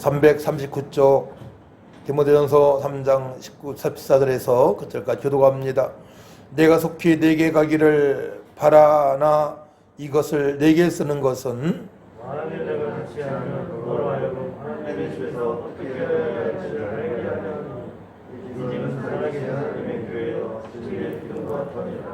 339쪽 디모데전서 3장 19, 14절에서 그절까지 교도합니다. 내가 속히 내게 가기를 바라나 이것을 내게 쓰는 것은 만일 내가 같이 하면 너로 하여금 하나님의 집에서 어떻게 해야 할지를 알게 하면 이 집은 살아계신 하나님의 교회여 주의 기름과 터니라.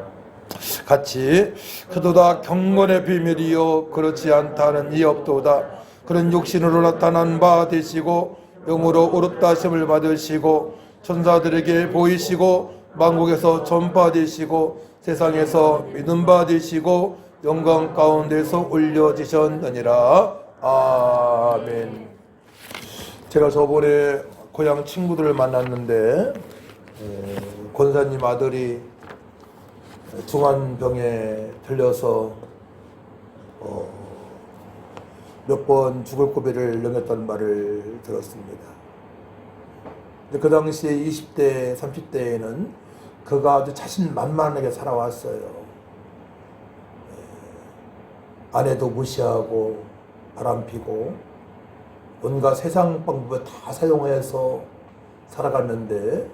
같이 그도다 경건의 비밀이요 그렇지 않다는 이 없도다. 그런 육신으로 나타난 바 되시고 영으로 오롯다 하심을 받으시고 천사들에게 보이시고 만국에서 전파되시고 세상에서 믿음 받으시고 영광 가운데서 올려지셨느니라. 아멘. 제가 저번에 고향 친구들을 만났는데 권사님 아들이 중환병에 들려서 몇 번 죽을 고비를 넘겼다는 말을 들었습니다. 그 당시에 20대, 30대에는 그가 아주 자신만만하게 살아왔어요. 아내도 무시하고 바람피고 온갖 세상 방법을 다 사용해서 살아갔는데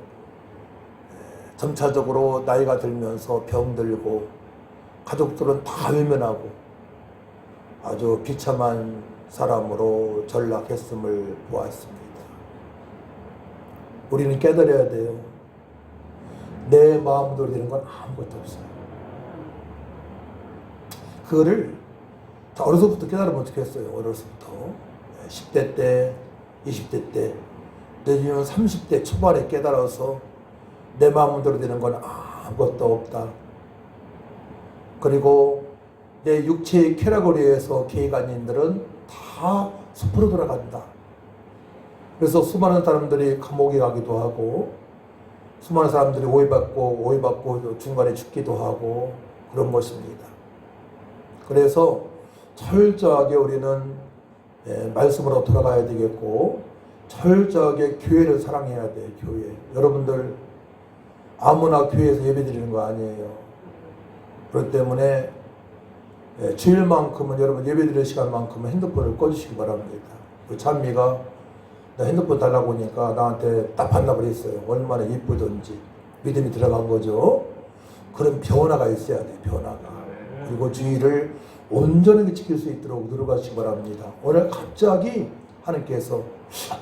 점차적으로 나이가 들면서 병들고 가족들은 다 외면하고 아주 비참한 사람으로 전락했음을 보았습니다. 우리는 깨달아야 돼요. 내 마음대로 되는 건 아무것도 없어요. 그거를 어려서부터 깨달으면 어떻겠어요. 어려서부터 10대 때, 20대 때, 내지는 30대 초반에 깨달아서 내 마음대로 되는 건 아무것도 없다. 그리고 내 육체의 쾌락을 위해서 계획한인들은 다 숲으로 돌아간다. 그래서 수많은 사람들이 감옥에 가기도 하고 수많은 사람들이 오해받고 중간에 죽기도 하고 그런 것입니다. 그래서 철저하게 우리는 말씀으로 돌아가야 되겠고 철저하게 교회를 사랑해야 돼요. 교회. 여러분들 아무나 교회에서 예배드리는 거 아니에요. 그렇기 때문에 주일만큼은 여러분 예배드릴 시간만큼은 핸드폰을 꺼주시기 바랍니다. 그 찬미가 나 핸드폰 달라고 하니까 나한테 딱 반납을 했어요. 얼마나 이쁘던지 믿음이 들어간 거죠. 그런 변화가 있어야 돼요. 변화가. 그리고 주의를 온전하게 지킬 수 있도록 노력하시기 바랍니다. 오늘 갑자기 하나님께서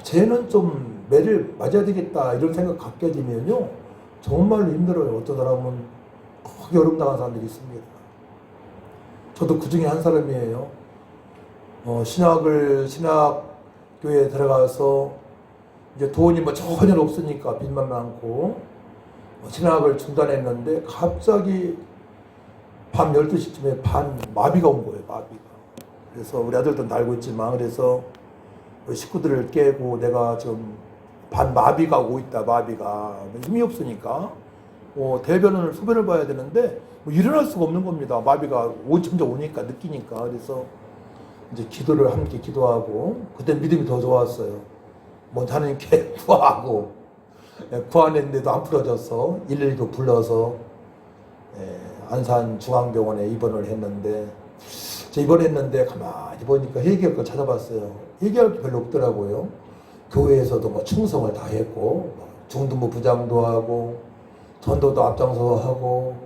쟤는 좀 매를 맞아야 되겠다 이런 생각 갖게 되면요 정말로 힘들어요. 어떤 사람은 크게 어려움 사람들이 있습니다. 저도 그 중에 한 사람이에요. 신학교에 들어가서 이제 돈이 뭐 전혀 없으니까 빚만 많고 신학을 중단했는데 갑자기 밤 12시쯤에 마비가 온 거예요. 마비가. 그래서 우리 아들도 알고 있지만 그래서 우리 식구들을 깨고 내가 지금 마비가 오고 있다. 마비가 힘이 없으니까 대변을 소변을 봐야 되는데 일어날 수가 없는 겁니다. 마비가 점점 오니까 느끼니까. 그래서 이제 기도를 함께 기도하고 그때 믿음이 더 좋았어요. 먼저 하나님께 구하고 구하는데도 안 풀어져서 112도 불러서 안산 중앙병원에 입원을 했는데 입원했는데 가만히 보니까 회개할 걸 찾아봤어요. 회개할 게 별로 없더라고요. 교회에서도 뭐 충성을 다 했고 중등부 부장도 하고 전도도 앞장서 하고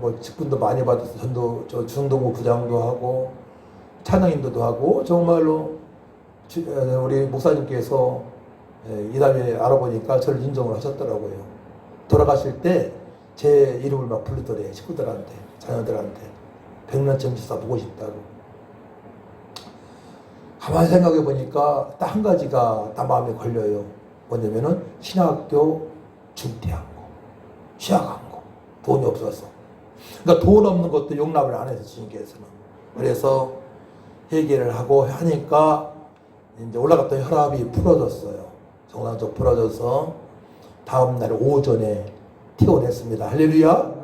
뭐 직분도 많이 받아서 중등부 부장도 하고 찬양인도도 하고 정말로 우리 목사님께서 이 다음에 알아보니까 저를 인정을 하셨더라고요. 돌아가실 때 제 이름을 막 부르더래. 식구들한테 자녀들한테 100년쯤 지사 보고 싶다고. 가만히 생각해 보니까 딱 한 가지가 딱 마음에 걸려요. 뭐냐면은 신학교 중퇴한 거, 취학한 거, 돈이 없어서. 그러니까 돈 없는 것도 용납을 안 해서 주님께서는. 그래서 회개를 하고 하니까 이제 올라갔던 혈압이 풀어졌어요. 정상적으로 풀어져서 다음날 오전에 퇴원했습니다. 할렐루야.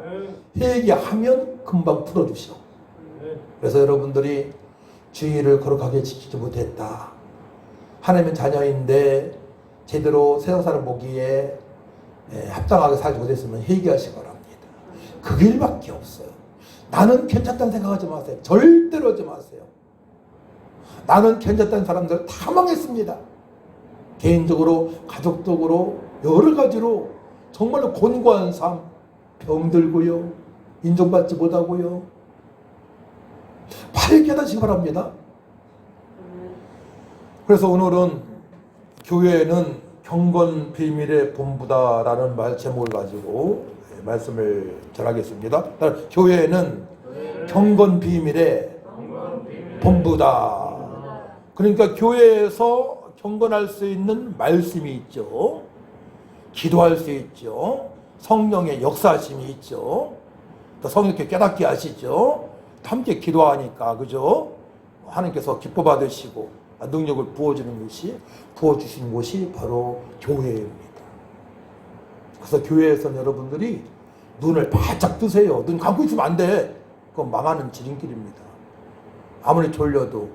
회개하면 금방 풀어주셔. 그래서 여러분들이 주의를 거룩하게 지키지 못했다. 하나님은 자녀인데 제대로 세상 사람 보기에 합당하게 살지 못했으면 회개하시기 바랍니다. 그 길밖에 없어요. 나는 괜찮다는 생각하지 마세요. 절대로 하지 마세요. 나는 괜찮다는 사람들 다 망했습니다. 개인적으로, 가족적으로, 여러 가지로 정말로 곤고한 삶, 병들고요, 인정받지 못하고요. 바르게 깨닫시기 바랍니다. 그래서 오늘은 교회는 경건 비밀의 본부다라는 제목을 가지고 말씀을 전하겠습니다. 교회는 경건 비밀의 본부다. 그러니까 교회에서 경건할 수 있는 말씀이 있죠. 기도할 수 있죠. 성령의 역사하심이 있죠. 또 성령께 깨닫게 하시죠. 함께 기도하니까, 그죠? 하나님께서 기뻐 받으시고 능력을 부어주신 곳이 바로 교회입니다. 그래서 교회에서는 여러분들이 눈을 바짝 뜨세요. 눈 감고 있으면 안 돼. 그건 망하는 지름길입니다. 아무리 졸려도.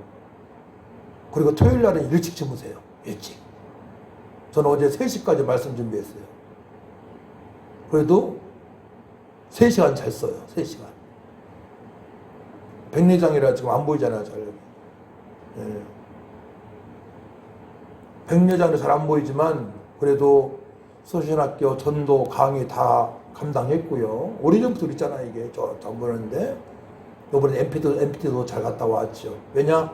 그리고 토요일 날은 일찍 주무세요. 일찍. 저는 어제 3시까지 말씀 준비했어요. 그래도 3시간 잤어요. 3시간. 백내장이라 지금 안 보이잖아요. 잘. 예. 백내장도 잘 안 보이지만 그래도 소신학교 전도 강의 다 감당했고요. 오래전부터 있잖아요. 이게 안 보는데 이번에 MPT도 잘 갔다 왔죠. 왜냐?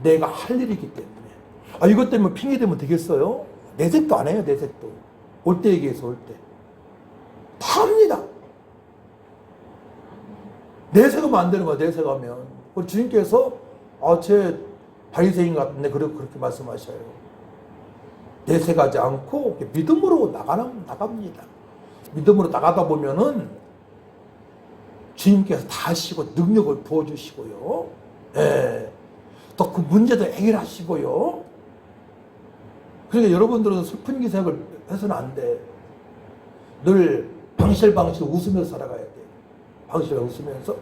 내가 할 일이기 때문에. 이것 때문에 핑계 대면 되겠어요? 내색도 안 해요. 내색도. 올 때 얘기해서 올 때. 다 합니다. 내색하면 안 되는 거야. 내색하면. 우리 주님께서 제 바리새인 같은데 그렇게 말씀하셔요. 내색하지 않고 믿음으로 나갑니다. 믿음으로 나가다 보면은 주님께서 다 하시고 능력을 부어주시고요. 예. 또 그 문제도 해결하시고요. 그러니까 여러분들은 슬픈 기색을 해서는 안 돼. 늘 방실방실 웃으면서 살아가야 돼. 방실 웃으면서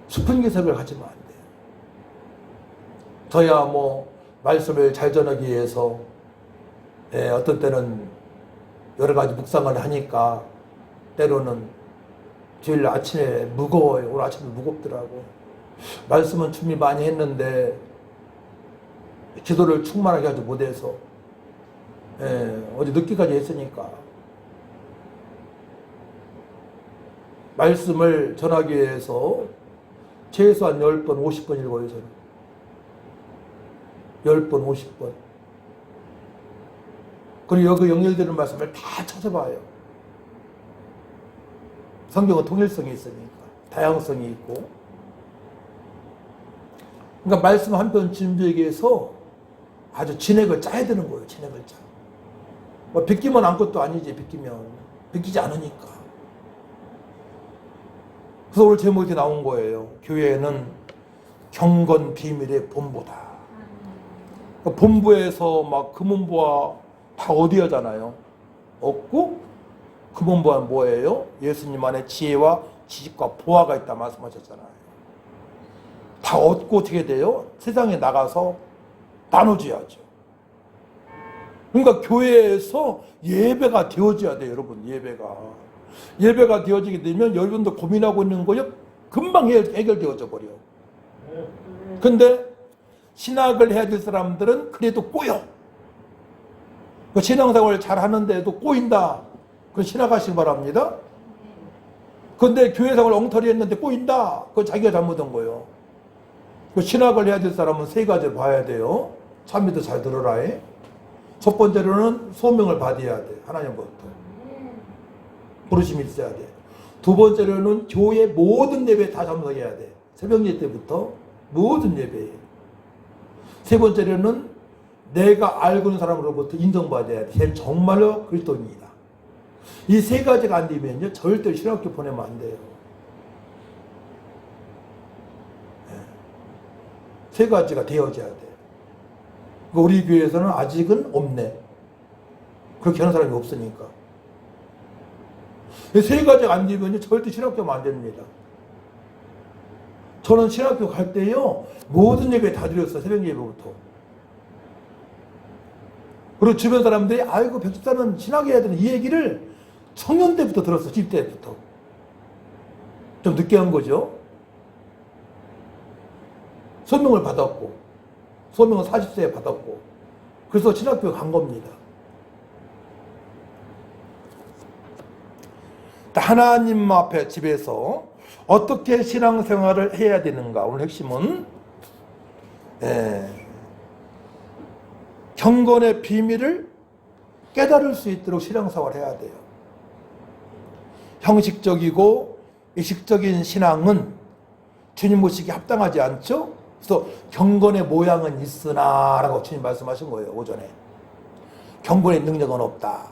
슬픈 기색을 가지면 안 돼. 저야 말씀을 잘 전하기 위해서 어떤 때는 여러 가지 묵상을 하니까 때로는 주일 아침에 무거워요. 오늘 아침에 무겁더라고. 말씀은 준비 많이 했는데 기도를 충만하게 하지 못해서 어제 늦게까지 했으니까 말씀을 전하기 위해서 최소한 10번, 50번 읽어요. 저는 10번, 50번. 그리고 여기 연결되는 말씀을 다 찾아봐요. 성경은 통일성이 있으니까 다양성이 있고. 그러니까 말씀 한 편 준비하기 위해서 아주 진액을 짜야 되는 거예요. 진액을 짜. 비끼면 안 것도 아니지. 비끼지 않으니까. 그래서 오늘 제목이 이렇게 나온 거예요. 교회는 경건 비밀의 본부다. 본부에서 금은보화 다 어디하잖아요. 얻고 금은보화는 뭐예요? 예수님 안에 지혜와 지식과 보화가 있다 말씀하셨잖아요. 다 얻고 어떻게 돼요? 세상에 나가서 나눠줘야죠. 그러니까 교회에서 예배가 되어져야 돼요. 여러분, 예배가 되어지게 되면 여러분도 고민하고 있는 거요 금방 해결되어져 버려. 근데 신학을 해야 될 사람들은 그래도 꼬여. 신앙생활을 잘 하는데도 꼬인다. 그건 신학하시기 바랍니다. 근데 교회생활 엉터리 했는데 꼬인다. 그건 자기가 잘못한 거예요. 신학을 해야 될 사람은 3가지를 봐야 돼요. 참미도 잘 들어라. 첫 번째로는 소명을 받아야 돼. 하나님부터. 부르심이 있어야 돼. 두 번째로는 교회 모든 예배에 다 참석해야 돼. 새벽 예배 때부터 모든 예배에. 세 번째로는 내가 알고 있는 사람으로부터 인정받아야 돼. 걔는 정말로 그리스도인이다. 이 3가지가 안 되면요, 절대 신학교 보내면 안 돼요. 3가지가 되어져야 돼. 우리 교회에서는 아직은 없네. 그렇게 하는 사람이 없으니까. 이 3가지가 안 되면요, 절대 신학교 하면 안 됩니다. 저는 신학교 갈 때요, 모든 예배 다 드렸어요. 새벽 예배부터. 그리고 주변 사람들이, 아이고, 백집사는 신학해야 되는 이 얘기를 청년 때부터 들었어. 집 때부터. 좀 늦게 한 거죠. 소명을 받았고, 소명은 40세에 받았고, 그래서 신학교에 간 겁니다. 하나님 앞에 집에서 어떻게 신앙생활을 해야 되는가? 오늘 핵심은 경건의 비밀을 깨달을 수 있도록 신앙생활을 해야 돼요. 형식적이고 의식적인 신앙은 주님 모시기 합당하지 않죠? 그래서 경건의 모양은 있으나 라고 주님 말씀하신 거예요. 오전에. 경건의 능력은 없다.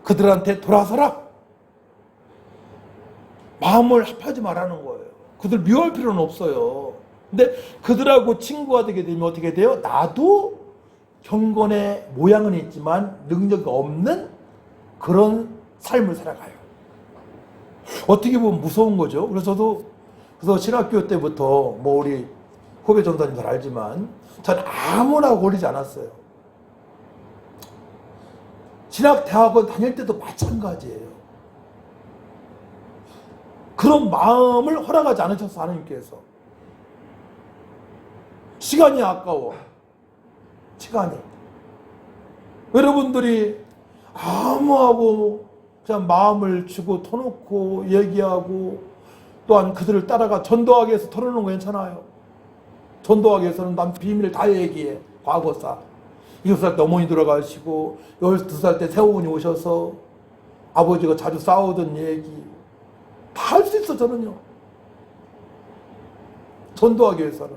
그들한테 돌아서라. 마음을 합하지 말라는 거예요. 그들 미워할 필요는 없어요. 근데 그들하고 친구가 되게 되면 어떻게 돼요? 나도 경건의 모양은 있지만 능력이 없는 그런 삶을 살아가요. 어떻게 보면 무서운 거죠. 그래서 신학교 때부터 뭐 우리 후배 전도님들 알지만 전 아무나 걸리지 않았어요. 신학대학원 다닐 때도 마찬가지예요. 그런 마음을 허락하지 않으셔서 하나님께서. 시간이 아까워. 시간이. 여러분들이 아무하고 그냥 마음을 주고 터놓고 얘기하고 또한 그들을 따라가 전도하기 위해서 털어놓는 거 괜찮아요. 전도하기 위해서는 난 비밀을 다 얘기해. 과거사. 7살 때 어머니 돌아가시고 12살 때 새어머니 오셔서 아버지가 자주 싸우던 얘기 다 할 수 있어 저는요. 전도하기 위해서는.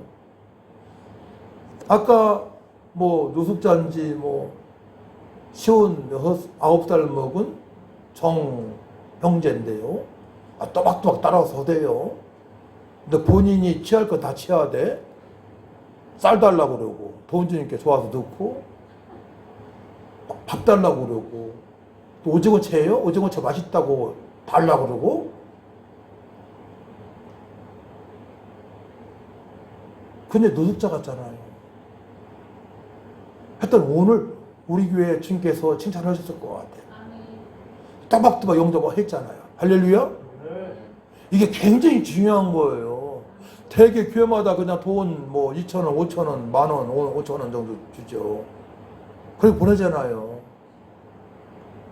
아까 뭐 노숙자인지 뭐 시온 9살 먹은 정 형제인데요. 또박또박 따라서 돼요. 근데 본인이 취할 건 다 취해야 돼. 쌀 달라고 그러고 돈 주니까 좋아서 넣고 밥 달라고 그러고 또 오징어채예요? 오징어채 맛있다고 달라고 그러고. 근데 노숙자 같잖아요. 하여튼 오늘 우리 교회 주님께서 칭찬하셨을 것 같아요. 따박따박 영접을 했잖아요. 할렐루야? 이게 굉장히 중요한 거예요. 대개 교회마다 그냥 돈 뭐 2,000원, 5,000원, 만원, 5,000원 정도 주죠. 그리고 보내잖아요.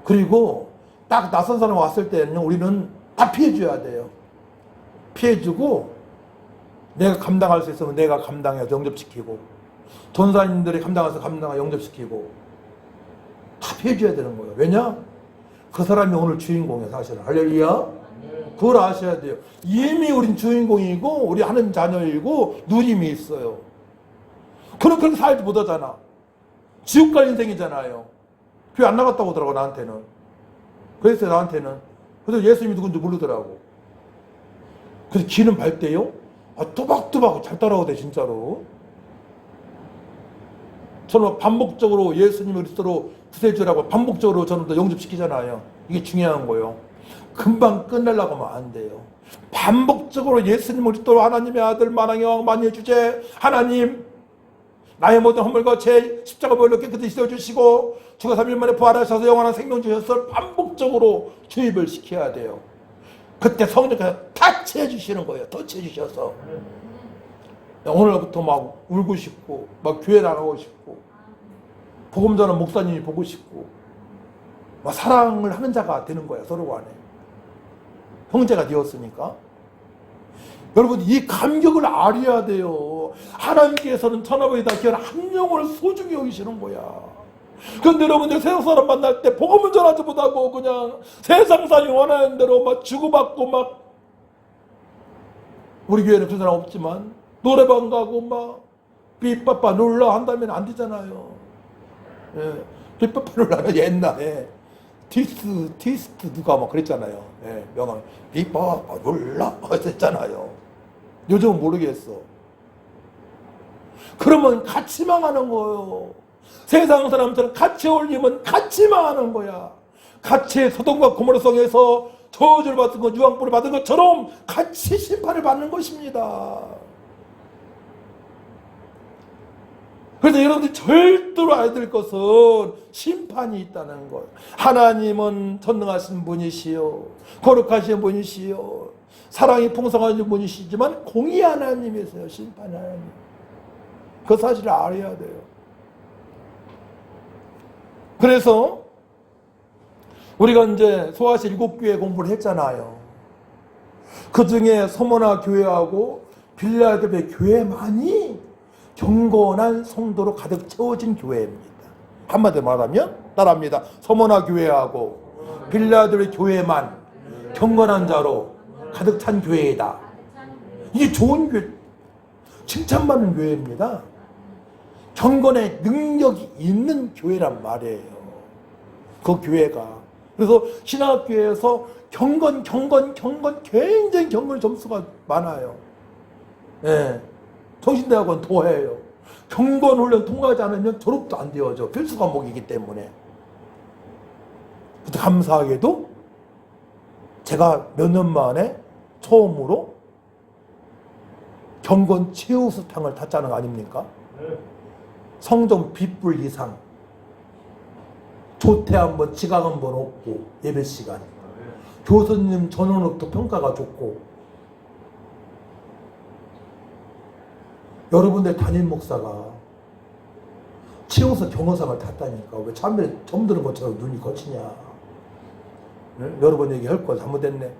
그리고 딱 낯선 사람 왔을 때는 우리는 다 피해줘야 돼요. 피해주고 내가 감당할 수 있으면 내가 감당해서 영접시키고 전사님들이 감당해서 영접시키고 다 피해줘야 되는 거예요. 왜냐? 그 사람이 오늘 주인공이에요. 사실은. 할렐루야. 그걸 아셔야 돼요. 이미 우린 주인공이고 우리 하나님 자녀이고 누림이 있어요. 그럼 그렇게 살지 못하잖아. 지옥 갈 인생이잖아요. 교회 안 나갔다고 하더라고 나한테는. 그랬어요 나한테는. 그래서 예수님이 누군지 모르더라고. 그래서 기는 밝대요. 또박또박 잘 따라오대 진짜로. 저는 반복적으로 예수님을 그리스도로 구세주라고 반복적으로 저는 더 영접시키잖아요. 이게 중요한 거예요. 금방 끝내려고 하면 안 돼요. 반복적으로 예수님을 그리스도로 하나님의 아들 만왕의 왕 만유의 주제 하나님 나의 모든 허물과 죄 십자가 보혈로 깨끗이 씻어주시고 주가 3일 만에 부활하셔서 영원한 생명 주셔서 반복적으로 주입을 시켜야 돼요. 그때 성령께서 터치해 주시는 거예요. 터치해 주셔서 오늘부터 막 울고 싶고 막 교회 나가고 싶고 복음 전하는 목사님이 보고 싶고 막 사랑을 하는 자가 되는 거예요. 서로 간에 형제가 되었으니까. 여러분 이 감격을 알아야 돼요. 하나님께서는 천하보다 귀한 한 영혼을 소중히 여기시는 거야. 그런데 여러분들 세상 사람 만날 때 복음을 전하지 못하고 그냥 세상 사람이 원하는 대로 막 주고받고 막 우리 교회는 그런 사람 없지만 노래방 가고 막 삐빠빠 놀라 한다면 안 되잖아요. 예. 삐빠빠 놀라는 옛날에 티스트 누가 막 그랬잖아요. 예. 명함 삐빠빠 놀라 했잖아요. 요즘은 모르겠어. 그러면 같이 망하는 거예요. 세상 사람처럼 같이 어울리면 같이 망하는 거야. 같이 소돔과 고모라 성에서 저주를 받은 것, 유황불을 받은 것처럼 같이 심판을 받는 것입니다. 그래서 여러분들이 절대로 알아야 될 것은 심판이 있다는 것. 하나님은 전능하신 분이시요 거룩하신 분이시요 사랑이 풍성하신 분이시지만 공의 하나님이세요. 심판 하나님. 그 사실을 알아야 돼요. 그래서 우리가 이제 소아시 7교회 공부를 했잖아요. 그 중에 서머나 교회하고 빌라델비아 교회만이 경건한 성도로 가득 채워진 교회입니다. 한마디로 말하면 따라합니다. 서머나 교회하고 빌라델비아 교회만 경건한 자로 가득 찬 교회이다. 이게 좋은 교회, 칭찬받는 교회입니다. 경건의 능력이 있는 교회란 말이에요. 그 교회가. 그래서 신학교에서 경건 굉장히 경건 점수가 많아요. 예. 정신대학원 도해요. 경건 훈련 통과하지 않으면 졸업도 안 되어져. 필수 과목이기 때문에. 감사하게도 제가 몇 년 만에 처음으로 경건 최우수상을 탔자는 거 아닙니까? 성전 빗불 이상, 조퇴 한번, 지각 한번 없고, 예배 시간, 교수님 전원으로부터 평가가 좋고, 여러분들 담임 목사가 최우수 경호상을 탔다니까. 왜 참배 처음 들은 것처럼 눈이 거치냐. 네? 여러분 얘기할 거 잘못됐네.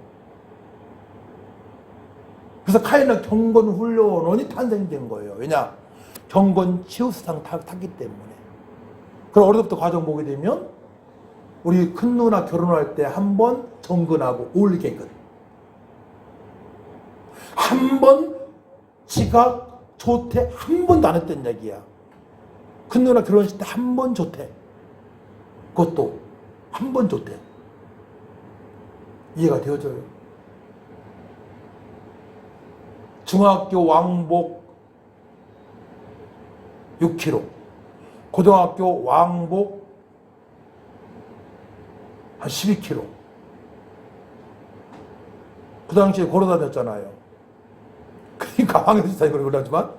그래서 카이나 경건 훈련원이 탄생된 거예요. 왜냐? 경건 최우수상 탔기 때문에. 그럼 어려서부터 과정 보게 되면 우리 큰 누나 결혼할 때 한 번 정근하고 올개근, 한 번 지각, 조퇴 한 번도 안 했던 얘기야. 큰 누나 결혼식 때 한 번 조퇴, 그것도 한 번 조퇴. 이해가 되어져요. 중학교 왕복 6km, 고등학교 왕복 한 12km. 그 당시에 걸어 다녔잖아요. 그러니까 황해수사에 그런 걸 하지만,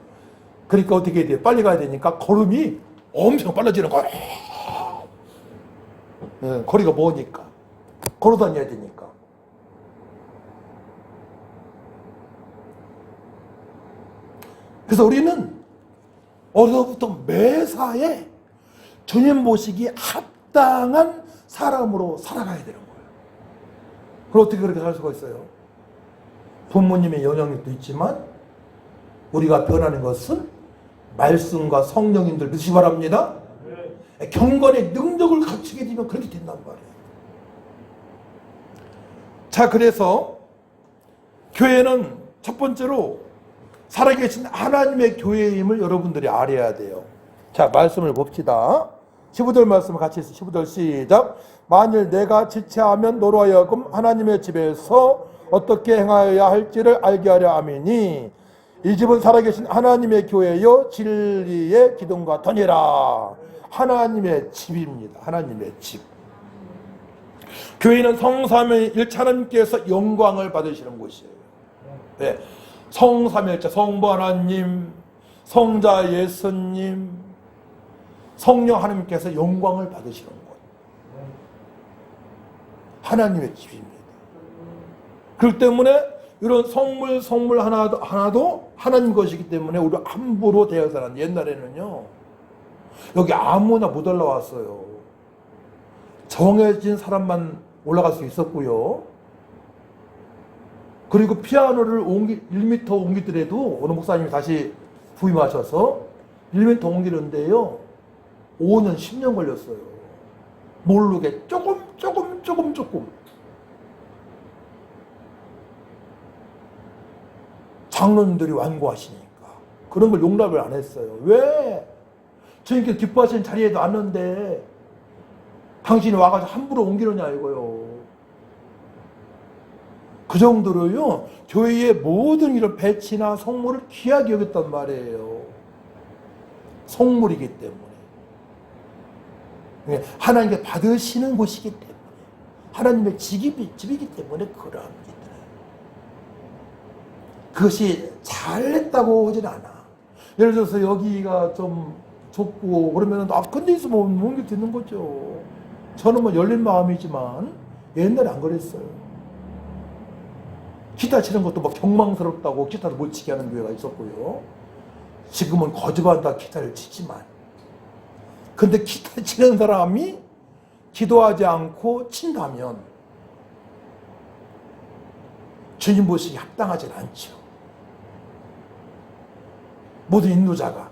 그러니까 어떻게 해야 돼? 빨리 가야 되니까 걸음이 엄청 빨라지는 거야. 네, 거리가 머니까. 걸어 다녀야 되니까. 그래서 우리는 어려서부터 매사에 주님 모시기 합당한 사람으로 살아가야 되는 거예요. 그럼 어떻게 그렇게 살 수가 있어요? 부모님의 영향력도 있지만 우리가 변하는 것은 말씀과 성령님들 믿으시 바랍니다. 경건의 능력을 갖추게 되면 그렇게 된단 말이에요. 자, 그래서 교회는 첫 번째로 살아계신 하나님의 교회임을 여러분들이 알아야 돼요. 자, 말씀을 봅시다. 15절 말씀을 같이 해서 15절 시작. 만일 내가 지체하면 너로 하여금 하나님의 집에서 어떻게 행하여야 할지를 알게 하려 함이니 이 집은 살아계신 하나님의 교회요 진리의 기둥과 터니라. 하나님의 집입니다. 하나님의 집. 교회는 성삼위일체 하나님께서 영광을 받으시는 곳이에요. 네. 성삼위일체, 성부 하나님, 성자 예수님, 성령 하나님께서 영광을 받으시는 곳. 하나님의 집입니다. 그렇기 때문에 이런 성물 하나도 하나님 것이기 때문에 우리가 함부로 대해서는, 옛날에는요 여기 아무나 못 올라왔어요. 정해진 사람만 올라갈 수 있었고요. 그리고 피아노를 1m 옮기더라도 어느 목사님이 다시 부임하셔서 1m 옮기는데요 5년 10년 걸렸어요. 모르게 조금 장로님들이 완고하시니까 그런 걸 용납을 안 했어요. 왜? 주님께서 기뻐하시는 자리에도 왔는데 당신이 와가지고 함부로 옮기느냐 이거요. 그 정도로요 교회의 모든 이런 배치나 성물을 귀하게 여겼단 말이에요. 성물이기 때문에, 하나님께 받으시는 곳이기 때문에, 하나님의 집이기 때문에 그러합니다. 그것이 잘했다고 하진 않아. 예를 들어서 여기가 좀 좁고 그러면 근데 있으면 옮길 수 있는 거죠. 저는 뭐 열린 마음이지만 옛날에 안 그랬어요. 기타 치는 것도 막 경망스럽다고 기타를 못 치게 하는 교회가 있었고요. 지금은 거듭한다 기타를 치지만, 근데 기타 치는 사람이 기도하지 않고 친다면 주님 보시기에 합당하진 않죠. 모든 인도자가.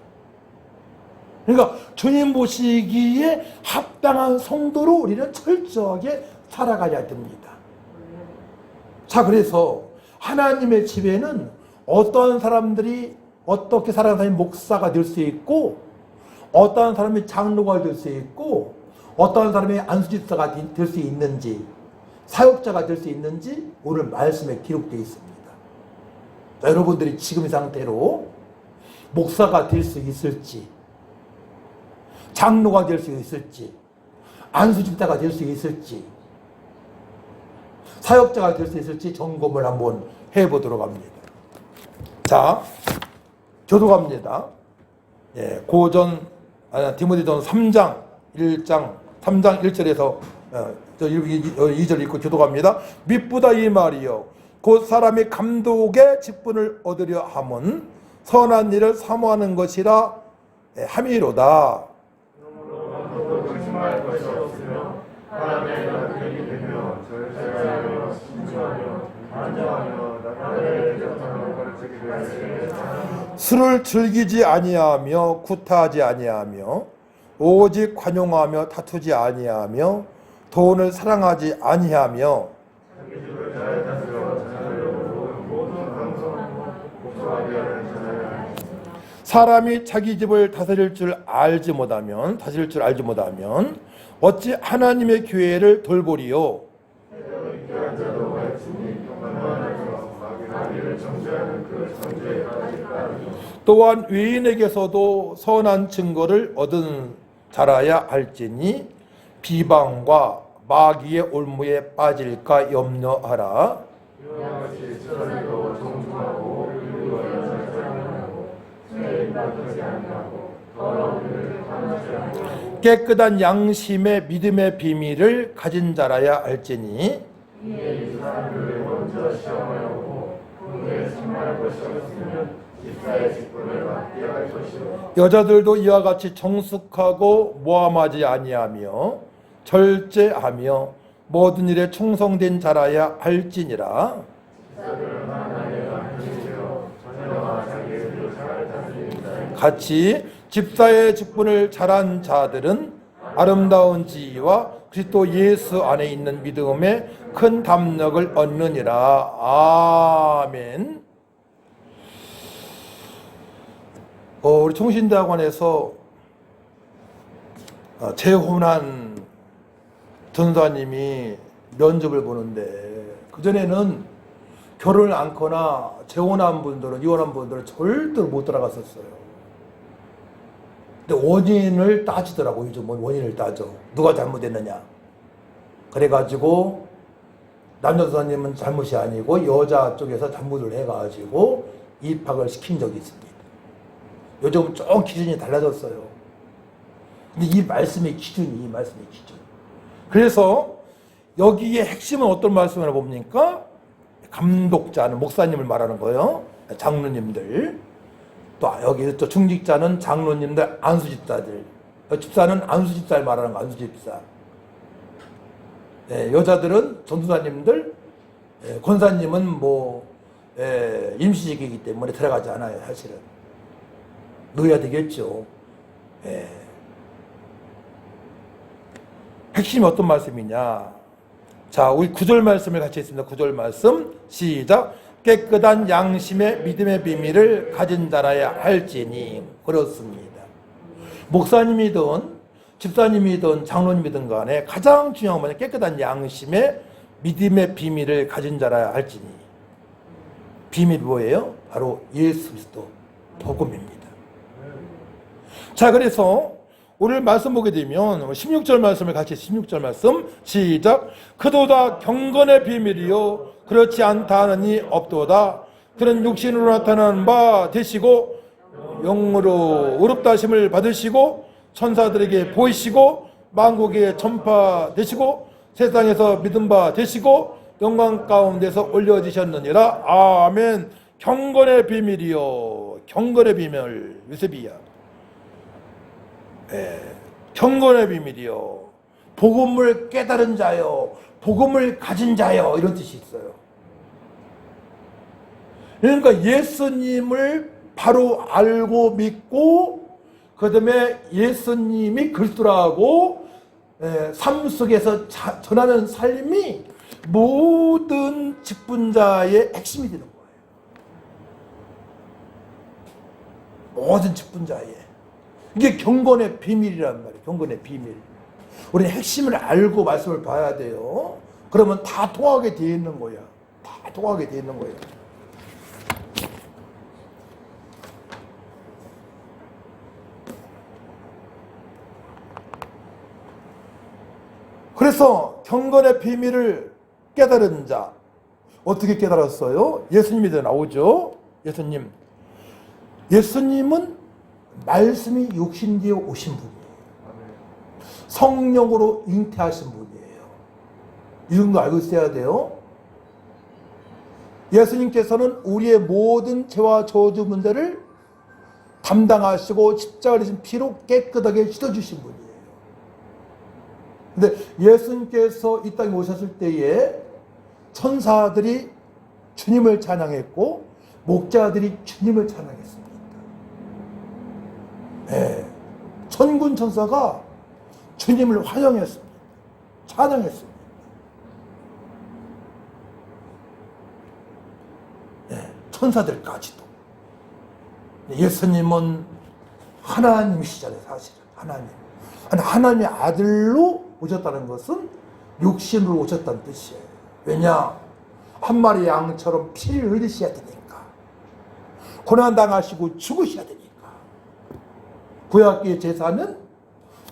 그러니까 주님 보시기에 합당한 성도로 우리는 철저하게 살아가야 됩니다. 자, 그래서 하나님의 집에는 어떠한 사람들이 어떻게 살아가는 사람이 목사가 될 수 있고, 어떠한 사람이 장로가 될 수 있고, 어떠한 사람이 안수집사가 될 수 있는지, 사역자가 될 수 있는지 오늘 말씀에 기록되어 있습니다. 자, 여러분들이 지금 이 상태로 목사가 될 수 있을지, 장로가 될 수 있을지, 안수집사가 될 수 있을지, 사역자가 될 수 있을지 점검을 한번 해보도록 합니다. 자, 교도갑니다. 예, 디모데전 3장 1절에서 2절 읽고 교도갑니다. 밑보다 이 말이요, 곧 사람이 감독의 직분을 얻으려 함은 선한 일을 사모하는 것이라 함이로다. 의심할 것이 없으며 하나님의 남편이 되며 절제하며 순종하며 안정하며 나라를 대적하며 가르치기를 하시며 술을 즐기지 아니하며 구타하지 아니하며 오직 관용하며 다투지 아니하며 돈을 사랑하지 아니하며 자기 집을 잘 다스려 자녀를 모든 강성하고 복종하게 하는 자녀를 사람이 자기 집을 다스릴 줄 알지 못하면 어찌 하나님의 교회를 돌보리요. 인기한 자도 말씀이 평안하여 자기를 정죄하는 그 정죄에 빠질까니 또한 외인에게서도 선한 증거를 얻은 자라야 할지니 비방과 마귀의 올무에 빠질까 염려하라. 이와 같이 천사도 정중하고 의로운 자하고 죄에 빠지지 아니하고 더러운 일을 하지 아니하고 깨끗한 양심의 믿음의 비밀을 가진 자라야 할지니 이에 이 사람을 먼저 시험하려고 그에게 심할 것이 없으면 집사의 직분을 맡게 할 것이요 여자들도 이와 같이 정숙하고 모함하지 아니하며 절제하며 모든 일에 충성된 자라야 할지니라. 집사들은 하나님의 남편이시여 자녀와 자기의 일을 잘 다스리는 자입니다. 같이 집사의 직분을 잘한 자들은 아름다운 지위와 그리스도 예수 안에 있는 믿음에 큰 담력을 얻느니라. 아멘. 우리 총신대학원에서 재혼한 전사님이 면접을 보는데, 그전에는 결혼을 않거나 재혼한 분들은, 이혼한 분들은 절대로 못 들어갔었어요. 근데 원인을 따지더라고. 요즘은 원인을 따져. 누가 잘못했느냐. 그래가지고 남자 전사님은 잘못이 아니고 여자 쪽에서 잘못을 해가지고 입학을 시킨 적이 있습니다. 요즘은 좀 기준이 달라졌어요. 근데 이 말씀의 기준. 그래서 여기에 핵심은 어떤 말씀을 봅니까? 감독자는 목사님을 말하는 거예요. 장로님들. 또 여기 또 중직자는 장로님들, 안수집사들. 집사는 안수집사를 말하는 거, 안수집사. 여자들은 전도사님들, 권사님은 임시직이기 때문에 들어가지 않아요, 사실은. 넣어야 되겠죠. 핵심이 어떤 말씀이냐. 자, 우리 9절 말씀을 같이 했습니다. 9절 말씀 시작. 깨끗한 양심의 믿음의 비밀을 가진 자라야 할지니. 그렇습니다. 목사님이든 집사님이든 장로님이든 간에 가장 중요한 것은 깨끗한 양심의 믿음의 비밀을 가진 자라야 할지니. 비밀이 뭐예요? 바로 예수 그리스도 복음입니다. 자, 그래서 오늘 말씀 보게 되면 16절 말씀을 같이 16절 말씀 시작. 그도다 경건의 비밀이요 그렇지 않다 하느니 없도다. 그는 육신으로 나타나는 바 되시고 영으로 의롭다 하심을 받으시고 천사들에게 보이시고 만국에 전파되시고 세상에서 믿은 바 되시고 영광 가운데서 올려지셨느니라. 아멘. 경건의 비밀이요, 경건의 비밀. 요셉이야. 경건의 비밀이요, 복음을 깨달은 자요, 복음을 가진 자요, 이런 뜻이 있어요. 그러니까 예수님을 바로 알고 믿고 그 다음에 예수님이 그리스도라고 삶 속에서 전하는 삶이 모든 직분자의 핵심이 되는 거예요. 모든 직분자의. 이게 경건의 비밀이란 말이에요. 경건의 비밀. 우리는 핵심을 알고 말씀을 봐야 돼요. 그러면 다 통하게 되어 있는 거야. 다 통하게 되어 있는 거예요. 그래서 경건의 비밀을 깨달은 자, 어떻게 깨달았어요? 예수님이 나오죠. 예수님은 말씀이 육신되어 오신 분이에요. 성령으로 잉태하신 분이에요. 이런 거 알고 있어야 돼요. 예수님께서는 우리의 모든 죄와 저주 문제를 담당하시고 십자가에 지신 피로 깨끗하게 씻어주신 분이에요. 근데 예수님께서 이 땅에 오셨을 때에 천사들이 주님을 찬양했고 목자들이 주님을 찬양했습니다. 천군 천사가 주님을 환영했습니다. 찬양했습니다. 천사들까지도. 예수님은 하나님이시잖아요. 사실은 하나님의 아들로 오셨다는 것은 육신으로 오셨다는 뜻이에요. 왜냐? 한 마리 양처럼 피를 흘리셔야 되니까. 고난당하시고 죽으셔야 되니까. 구약의 제사는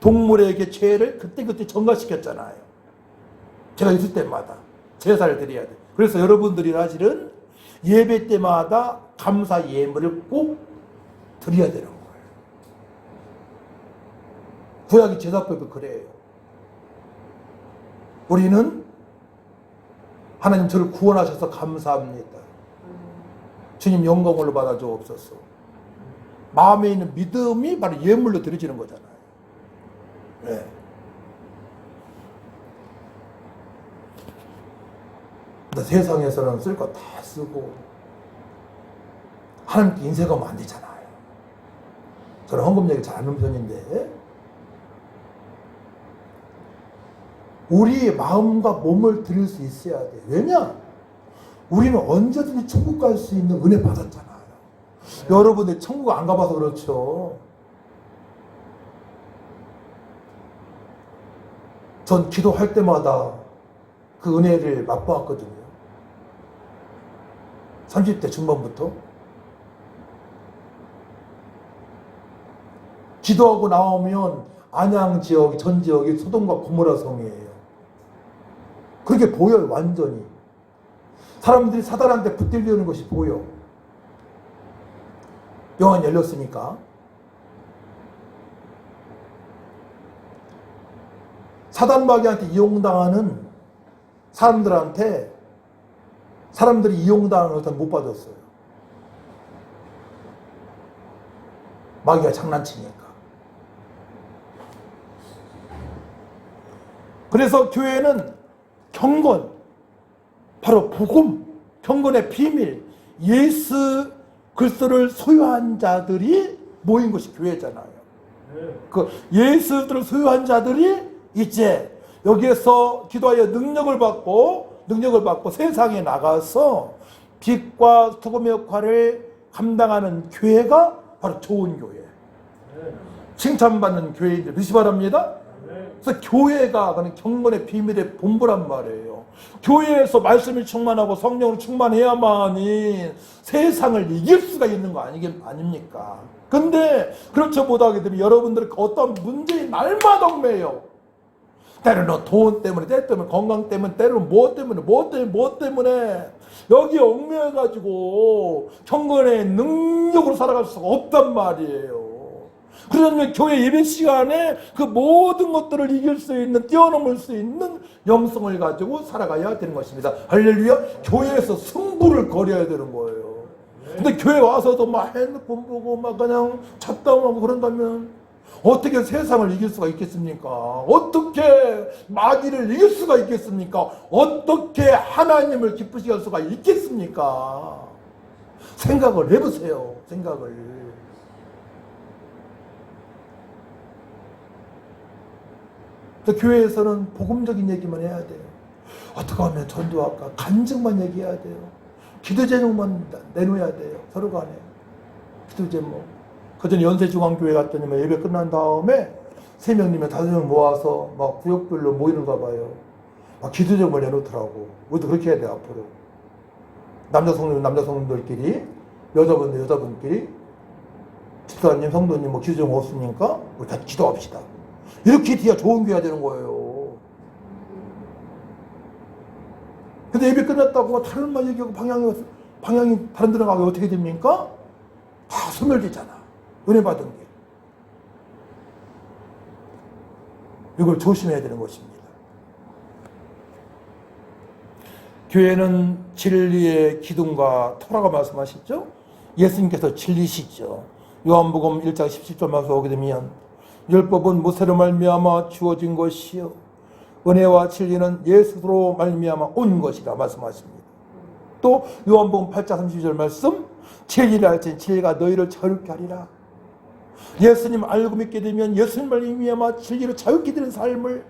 동물에게 죄를 그때그때 전가시켰잖아요. 제가 있을 때마다 제사를 드려야 돼요. 그래서 여러분들이 사실은 예배 때마다 감사 예물을 꼭 드려야 되는 거예요. 구약의 제사법이 그래요. 우리는 하나님 저를 구원하셔서 감사합니다. 주님 영광을 받아 주옵소서. 마음에 있는 믿음이 바로 예물로 드려지는 거잖아요. 네. 근데 세상에서는 쓸 거 다 쓰고 하나님께 인색하면 안 되잖아요. 저는 헌금 얘기 잘 하는 편인데 우리의 마음과 몸을 드릴 수 있어야 돼. 왜냐? 우리는 언제든지 천국 갈 수 있는 은혜 받았잖아요. 여러분들 천국 안 가봐서 그렇죠. 전 기도할 때마다 그 은혜를 맛보았거든요. 30대 중반부터. 기도하고 나오면 안양 지역, 전 지역이 소돔과 고모라 성이에요. 그렇게 보여요, 완전히. 사람들이 사단한테 붙들려는 것이 보여. 영안이 열렸으니까. 사단마귀한테 이용당하는 사람들한테 사람들이 이용당하는 것은 못 받았어요. 마귀가 장난치니까. 그래서 교회는 경건, 바로 복음, 경건의 비밀, 예수 그리스도를 소유한 자들이 모인 것이 교회잖아요. 그 예수를 소유한 자들이 이제 여기에서 기도하여 능력을 받고 세상에 나가서 빛과 소금의 역할을 감당하는 교회가 바로 좋은 교회, 칭찬받는 교회인들 되시 바랍니다. 그래서 교회가 그는 경건의 비밀의 본부란 말이에요. 교회에서 말씀이 충만하고 성령으로 충만해야만이 세상을 이길 수가 있는 거 아닙니까? 근데 그렇지 못하게 되면 여러분들이 어떤 문제에 날마다 얽매여. 때로는 돈 때문에, 때로는 건강 때문에, 때로는 뭐 때문에 여기에 얽매여가지고 경건의 능력으로 살아갈 수가 없단 말이에요. 그러면 교회 예배 시간에 그 모든 것들을 이길 수 있는, 뛰어넘을 수 있는 영성을 가지고 살아가야 되는 것입니다. 할렐루야. 교회에서 승부를 걸어야 되는 거예요. 근데 교회 와서도 막 핸드폰 보고 막 그냥 잡담하고 그런다면 어떻게 세상을 이길 수가 있겠습니까? 어떻게 마귀를 이길 수가 있겠습니까? 어떻게 하나님을 기쁘시게 할 수가 있겠습니까? 생각을 해보세요. 생각을. 교회에서는 복음적인 얘기만 해야 돼요. 어떻게 하면 전도할까? 간증만 얘기해야 돼요. 기도 제목만 내놓아야 돼요. 서로 간에. 기도 제목. 그전에 연세중앙교회 갔더니 예배 끝난 다음에 3명이면 5명 모아서 막 구역별로 모이는가 봐요. 막 기도 제목을 내놓더라고. 우리도 그렇게 해야 돼, 앞으로. 남자 성도는 남자 성도들끼리, 여자분들 여자분끼리, 집사님, 성도님 뭐 기도 제목 없으니까 우리 다 기도합시다. 이렇게 돼야 좋은 교회가 되는 거예요. 근데 예배 끝났다고 다른 말 얘기하고 방향이 다른 데로 가면 어떻게 됩니까? 다 소멸되잖아. 은혜 받은 게. 이걸 조심해야 되는 것입니다. 교회는 진리의 기둥과 토라가 말씀하셨죠? 예수님께서 진리시죠. 요한복음 1장 17절 말씀 오게 되면 율법은 모세로 말미암아 주어진 것이요 은혜와 진리는 예수로 말미암아 온 것이라 말씀하십니다. 또 요한복음 8장 32절 말씀 진리를 알지 진리가 너희를 자유케 하리라. 예수님 알고 믿게 되면 예수님 말미암아 진리로 자유케 되는 삶을,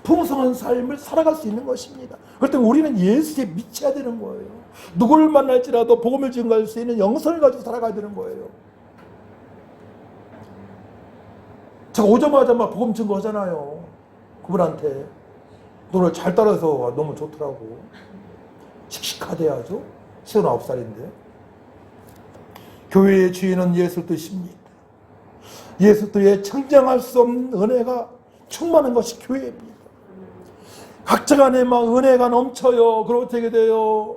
풍성한 삶을 살아갈 수 있는 것입니다. 그럴 때 우리는 예수에 미쳐야 되는 거예요. 누굴 만날지라도 복음을 증거할 수 있는 영성을 가지고 살아가야 되는 거예요. 제가 오자마자 막 복음 증거하잖아요. 그분한테. 너를 잘 따라서 너무 좋더라고. 씩씩하대 아주. 59살인데. 교회의 주인은 예수 뜻입니다. 예수 뜻에 청정할 수 없는 은혜가 충만한 것이 교회입니다. 각자 간에 막 은혜가 넘쳐요. 그럼 어떻게 돼요?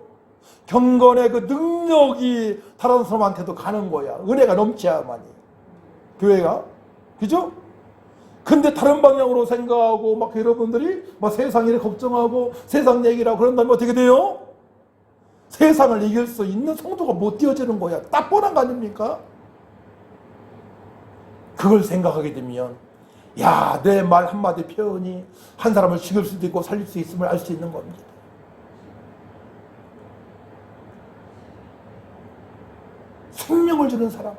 경건의 그 능력이 다른 사람한테도 가는 거야. 은혜가 넘쳐야만이. 교회가. 그죠? 근데 다른 방향으로 생각하고 막 여러분들이 막 세상 일을 걱정하고 세상 얘기라고 그런다면 어떻게 돼요? 세상을 이길 수 있는 성도가 못 되어지는 거야. 딱 뻔한 거 아닙니까? 그걸 생각하게 되면 야, 내 말 한마디 표현이 한 사람을 죽일 수도 있고 살릴 수 있음을 알 수 있는 겁니다. 생명을 주는 사람,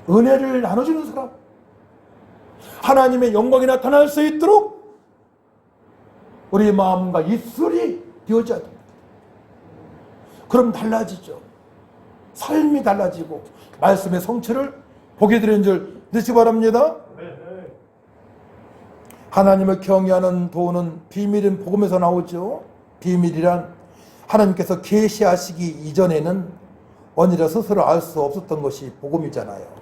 은혜를 나눠주는 사람, 하나님의 영광이 나타날 수 있도록 우리의 마음과 입술이 되어져야 됩니다. 그럼 달라지죠. 삶이 달라지고 말씀의 성취를 보게 되는 줄 믿으시기 바랍니다. 하나님을 경외하는 도는 비밀인 복음에서 나오죠. 비밀이란 하나님께서 계시하시기 이전에는 언니라 스스로 알 수 없었던 것이 복음이잖아요.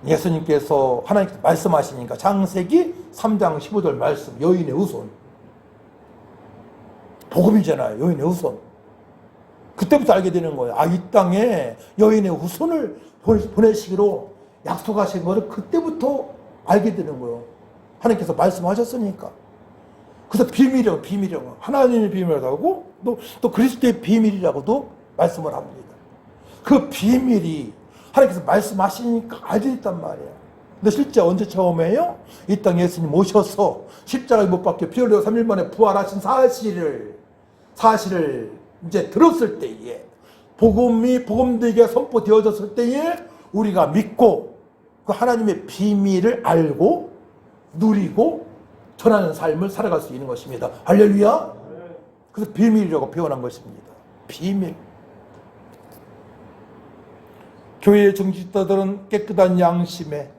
예수님께서 하나님께서 말씀하시니까 창세기 3장 15절 말씀, 여인의 후손. 복음이잖아요. 여인의 후손. 그때부터 알게 되는 거예요. 아, 이 땅에 여인의 후손을 보내시기로 약속하신 것을 그때부터 알게 되는 거예요. 하나님께서 말씀하셨으니까. 그래서 비밀이라고. 하나님의 비밀이라고 또 그리스도의 비밀이라고도 말씀을 합니다. 그 비밀이 하나님께서 말씀하시니까 알게 됐단 말이에요. 근데 실제 언제 처음에요? 이 땅에 예수님 오셔서 십자가에 못 박혀 피 흘려 3일 만에 부활하신 사실을 이제 들었을 때에, 복음되게 선포되어졌을 때에 우리가 믿고 그 하나님의 비밀을 알고 누리고 전하는 삶을 살아갈 수 있는 것입니다. 할렐루야. 그래서 비밀이라고 표현한 것입니다. 비밀. 교회의 중직자들은 깨끗한 양심에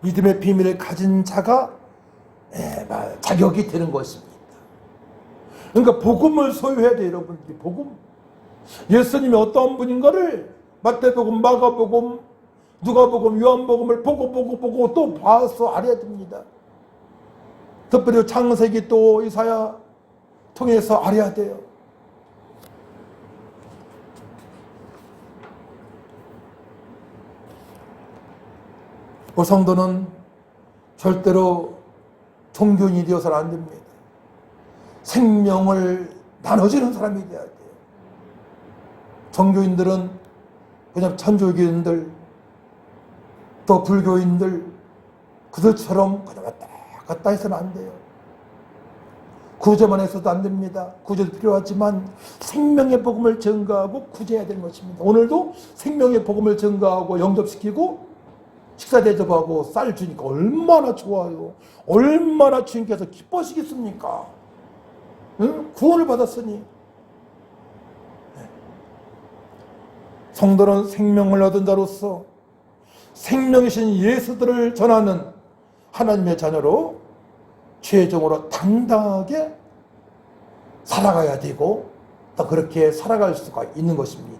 믿음의 비밀을 가진 자가 자격이 되는 것입니다. 그러니까 복음을 소유해야 돼요, 여러분들이. 복음. 예수님이 어떠한 분인가를 마태복음, 마가복음, 누가복음, 요한복음을 보고 또 봐서 알아야 됩니다. 특별히 창세기 또 이사야 통해서 알아야 돼요. 우리 성도는 절대로 종교인이 되어서는 안 됩니다. 생명을 나눠주는 사람이 돼야 돼요. 종교인들은 그냥 천주교인들 또 불교인들 그들처럼 그냥 왔다 갔다 해서는 안 돼요. 구제만 해서도 안 됩니다. 구제도 필요하지만 생명의 복음을 전가하고 구제해야 되는 것입니다. 오늘도 생명의 복음을 전가하고 영접시키고 식사 대접하고 쌀 주니까 얼마나 좋아요. 얼마나 주님께서 기뻐하시겠습니까? 응? 구원을 받았으니. 성도는 생명을 얻은 자로서 생명이신 예수들을 전하는 하나님의 자녀로 최종으로 당당하게 살아가야 되고 또 그렇게 살아갈 수가 있는 것입니다.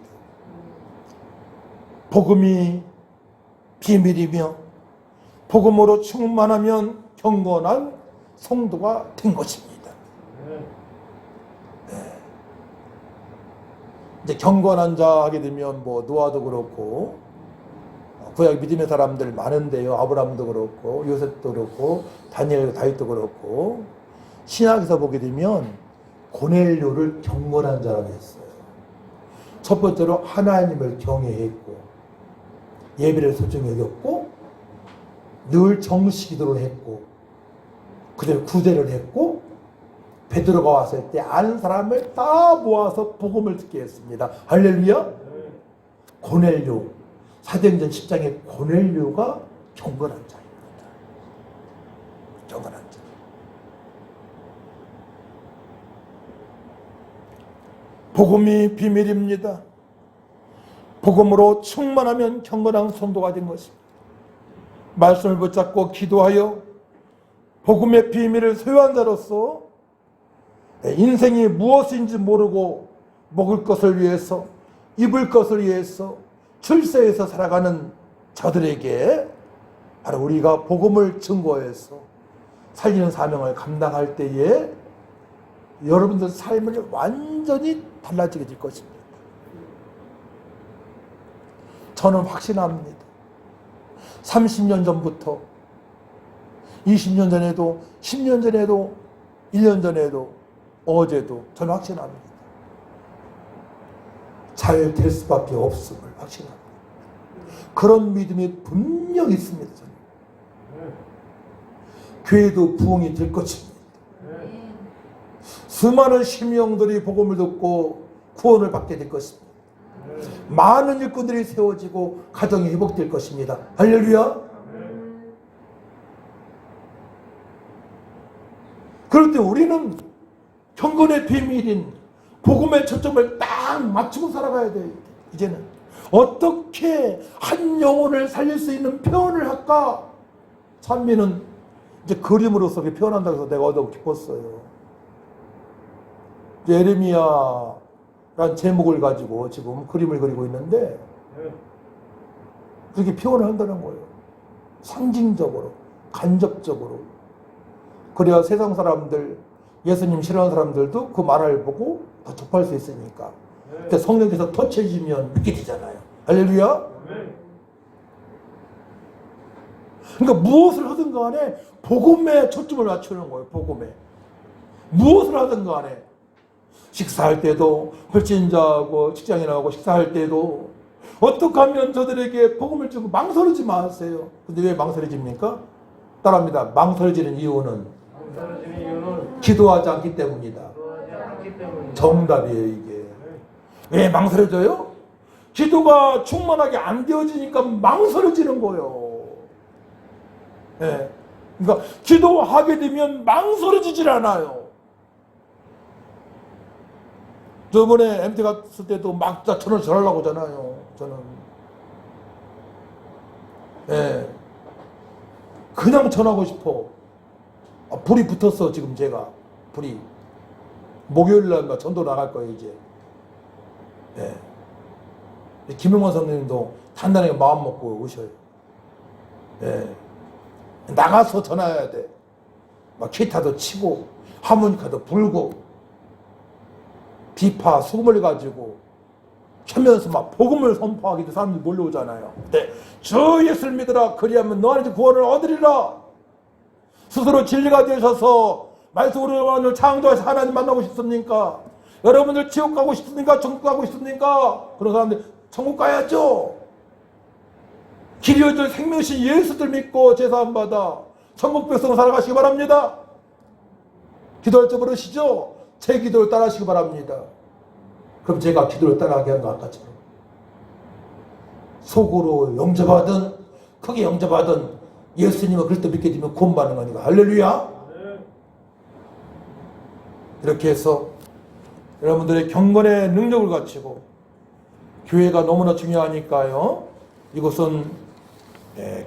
복음이 비밀이며 복음으로 충만하면 경건한 성도가 된 것입니다. 네. 이제 경건한 자 하게 되면 뭐 노아도 그렇고 구약 믿음의 사람들 많은데요. 아브라함도 그렇고 요셉도 그렇고 다니엘 다윗도 그렇고 신약에서 보게 되면 고넬료를 경건한 자라고 했어요. 첫 번째로 하나님을 경외했고 예배를 소중히 여겼고 늘 정시 기도를 했고 그대로 구제를 했고 베드로가 왔을 때 아는 사람을 다 모아서 복음을 듣게 했습니다. 할렐루야. 고넬료 사도행전 10장의 고넬료가 경건한 자입니다. 경건한 자. 복음이 비밀입니다. 복음으로 충만하면 경건한 성도가 된 것입니다. 말씀을 붙잡고 기도하여 복음의 비밀을 소유한 자로서 인생이 무엇인지 모르고 먹을 것을 위해서 입을 것을 위해서 출세해서 살아가는 자들에게 바로 우리가 복음을 증거해서 살리는 사명을 감당할 때에 여러분들 삶을 완전히 달라지게 될 것입니다. 저는 확신합니다. 30년 전부터 20년 전에도 10년 전에도 1년 전에도 어제도 저는 확신합니다. 잘 될 수밖에 없음을 확신합니다. 그런 믿음이 분명히 있습니다. 저는. 교회도 부흥이 될 것입니다. 수많은 심령들이 복음을 듣고 구원을 받게 될 것입니다. 많은 일꾼들이 세워지고 가정이 회복될 것입니다. 할렐루야. 그럴 때 우리는 경건의 비밀인 복음의 초점을 딱 맞추고 살아가야 돼요. 이제는 어떻게 한 영혼을 살릴 수 있는 표현을 할까? 찬미는 이제 그림으로서 표현한다고 해서 내가 너무 기뻤어요. 예레미야라는 제목을 가지고 지금 그림을 그리고 있는데 그렇게 표현을 한다는 거예요. 상징적으로, 간접적으로. 그래야 세상 사람들, 예수님 싫어하는 사람들도 그 말을 보고 더 접할 수 있으니까. 그때 성령께서 터치해주면 믿게 되잖아요. 할렐루야. 그러니까 무엇을 하든 간에 복음에 초점을 맞추는 거예요. 복음에. 무엇을 하든 간에. 식사할 때도 불신자하고 직장에 나가고 식사할 때도 어떻게 하면 저들에게 복음을 주고 망설이지 마세요. 근데 왜 망설여집니까? 따라합니다. 망설여지는 이유는 기도하지 않기 때문이다. 정답이에요, 이게. 왜 망설여져요? 기도가 충만하게 안 되어지니까 망설여지는 거예요. 네. 그러니까 기도하게 되면 망설여지질 않아요. 저번에 MT 갔을 때도 막 전을 전하려고 하잖아요. 저는. 네. 그냥 전하고 싶어. 불이 붙었어, 지금 제가. 불이. 목요일날 전도 나갈 거예요, 이제. 네. 김용만 선생님도 단단하게 마음 먹고 오셔요. 네. 나가서 전화해야 돼. 막 기타도 치고, 하모니카도 불고, 비파, 소금을 가지고 하면서 막 복음을 선포하기도 사람들이 몰려오잖아요. 근데 주 예수를 믿으라 그리하면 너 안에서 구원을 얻으리라. 스스로 진리가 되셔서 말씀으로 창조하신 하나님 만나고 싶습니까? 여러분들 지옥 가고 싶습니까? 천국 가고 싶습니까? 그런 사람들 천국 가야죠. 길이어줄 생명신 예수들 믿고 제사함 받아 천국 백성 살아가시기 바랍니다. 기도할 줄 모르시죠? 제 기도를 따라하시기 바랍니다. 그럼 제가 기도를 따라하게 한 거 아까처럼 속으로 영접하든 크게 영접하든 예수님을 그리스도 믿게 되면 구원받는 거니까. 할렐루야. 이렇게 해서 여러분들의 경건의 능력을 갖추고 교회가 너무나 중요하니까요. 이것은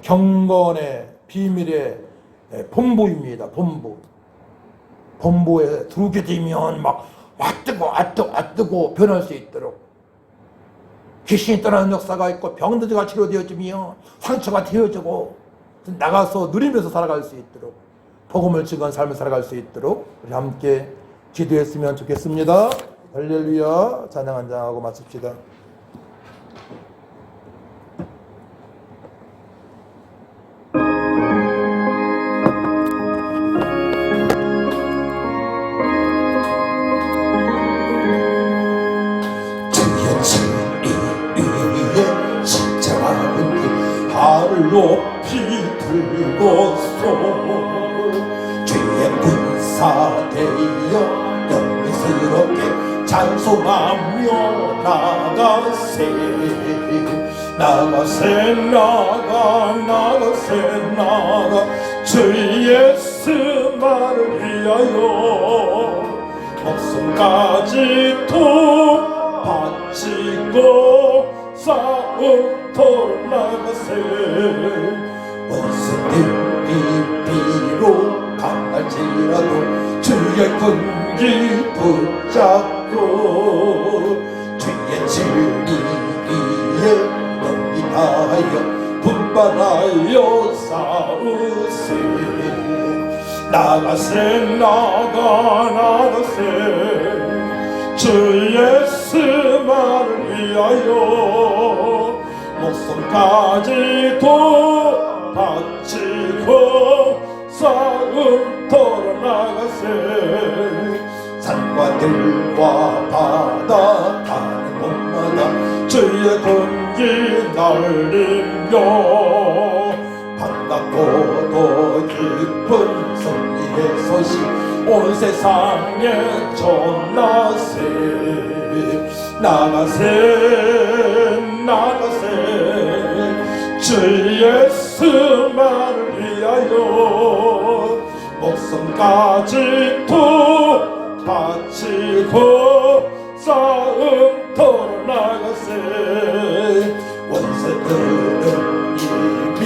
경건의 비밀의 본보입니다. 본보에 들어오게 되면 막 뜨고 변할 수 있도록 귀신이 떠나는 역사가 있고 병들가 치료되어지며 상처가 되어지고 나가서 누리면서 살아갈 수 있도록 복음을 증거한 삶을 살아갈 수 있도록 우리 함께 기도했으면 좋겠습니다. 할렐루야. 찬양 한 장하고 마칩시다. 높이 들고서 주의 군사되어 영광스럽게 찬송하며 나가세 나가 주 예수만을 위하여 목숨까지도 바치고 싸움터로 나가세 원수들이 비록 강할지라도 주의 군기 붙잡고 주의 진리에 넘기하여 분발하여 싸우세 나가세 주 예수만을 위하여 목숨까지도 바치고 싸움터로 나가세 산과 들과 바다 가는 곳마다 주의 군기 날리며 반갑고도 기쁜 승리의 소식 온 세상에 전하세 나가세 주 예수만을 위하여 목숨까지도 바치고 싸움터로 나가세 원수들은 이미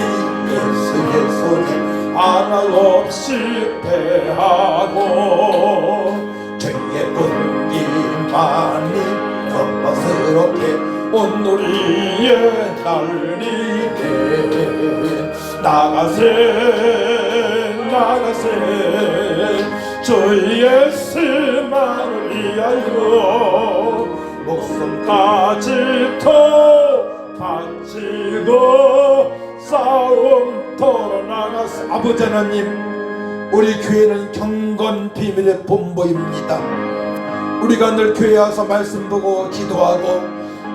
예수의 손에 하나 없이 패하고 주의 군기만이 영광스럽게 온 우리의 날리네 나가세 주 예수만을 위하여 목숨까지도 바치고 싸움터로 나가세 아버지 하나님, 우리 교회는 경건 비밀의 본보입니다. 우리가 늘 교회 와서 말씀 보고 기도하고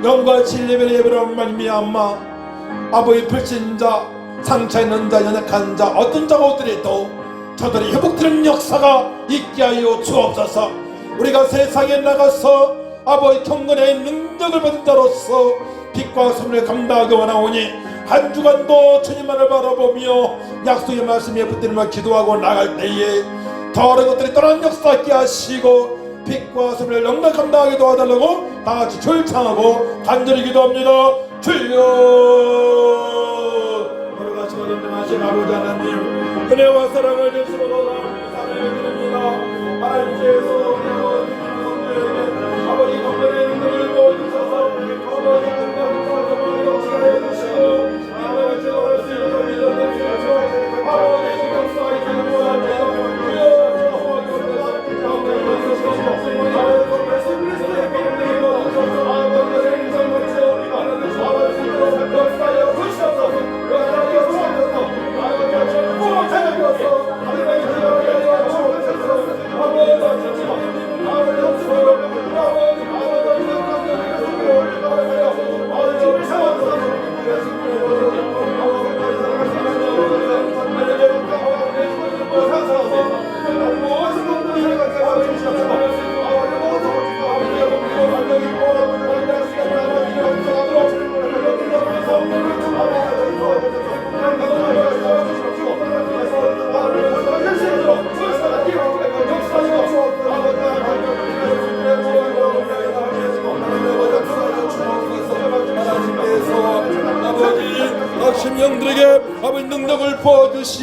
영과 진리의 예배로 말미암아 아버지 불신자, 상처 있는 자, 연약한 자, 어떤 자가 오더라도 저들이 회복되는 역사가 있게 하여 주옵소서. 우리가 세상에 나가서 아버지 경건의 능력을 받은 자로서 빛과 소문을 감당하기 원하오니 한 주간도 주님만을 바라보며 약속의 말씀에 붙들며 기도하고 나갈 때에 더러운 것들이 떠나는 역사 있게 하시고 빛과 소문을 영광 감당하게 도와달라고 다같이 절창하고 간절히 기도합니다. 주여 여러가지 전능하신 아버지 하나님, 은혜와 사랑을 주시고 사랑해드립니다. 하나님께서 아버지 건강의 능력을 보여주셔서 아버지 건강을 역사해 주시고 하나님을 제거할 수 있는 믿음을 주셔서 아버지 역사에 기도합니다. 주여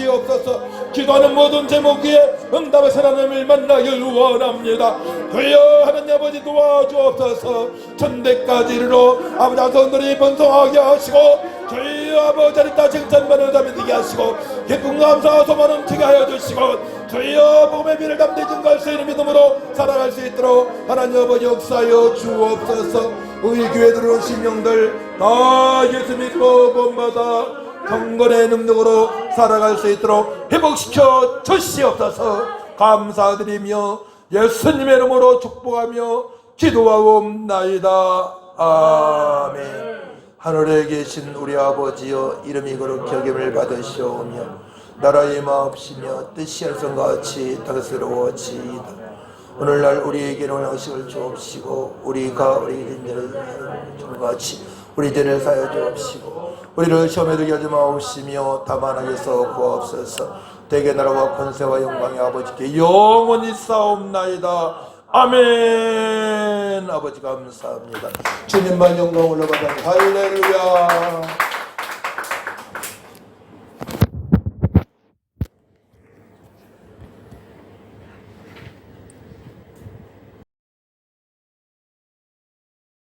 주시옵소서. 기도하는 모든 제목 위에 응답하신 하나님을 만나길 원합니다. 주여 하나님 아버지 도와주옵소서. 천대까지 이르러 아버지 자손들이 번성하게 하시고 주여 아버지 하나님 칭찬받는 자이 되게 하시고 기쁨 감사 소망 넘치게 하여 주시고 주여 복음의 비를 담대 증거할 수 있는 믿음으로 살아갈 수 있도록 하나님 아버지 역사하여 주옵소서. 우리 교회 들어오신 영들 다 예수 믿고 본받아 경건의 능력으로 살아갈 수 있도록 회복시켜 주시옵소서. 감사드리며 예수님의 이름으로 축복하며 기도하옵나이다. 아멘. 하늘에 계신 우리 아버지여, 이름이 거룩히 여김을 받으시오며 나라의 마옵시며 뜻이 하늘과 같이 땅에서 이루어지이다. 오늘날 우리에게 원하식을 주옵시고 우리가 우리에게 된 같이 우리 죄를 사하여 주옵시고 우리를 시험에 들게 하지 마옵시며 다만 악에서 구하옵소서. 대개 나라와 권세와 영광의 아버지께 영원히 싸움나이다. 아멘. 아버지 감사합니다. 주님만 영광 올라가다 할렐루야.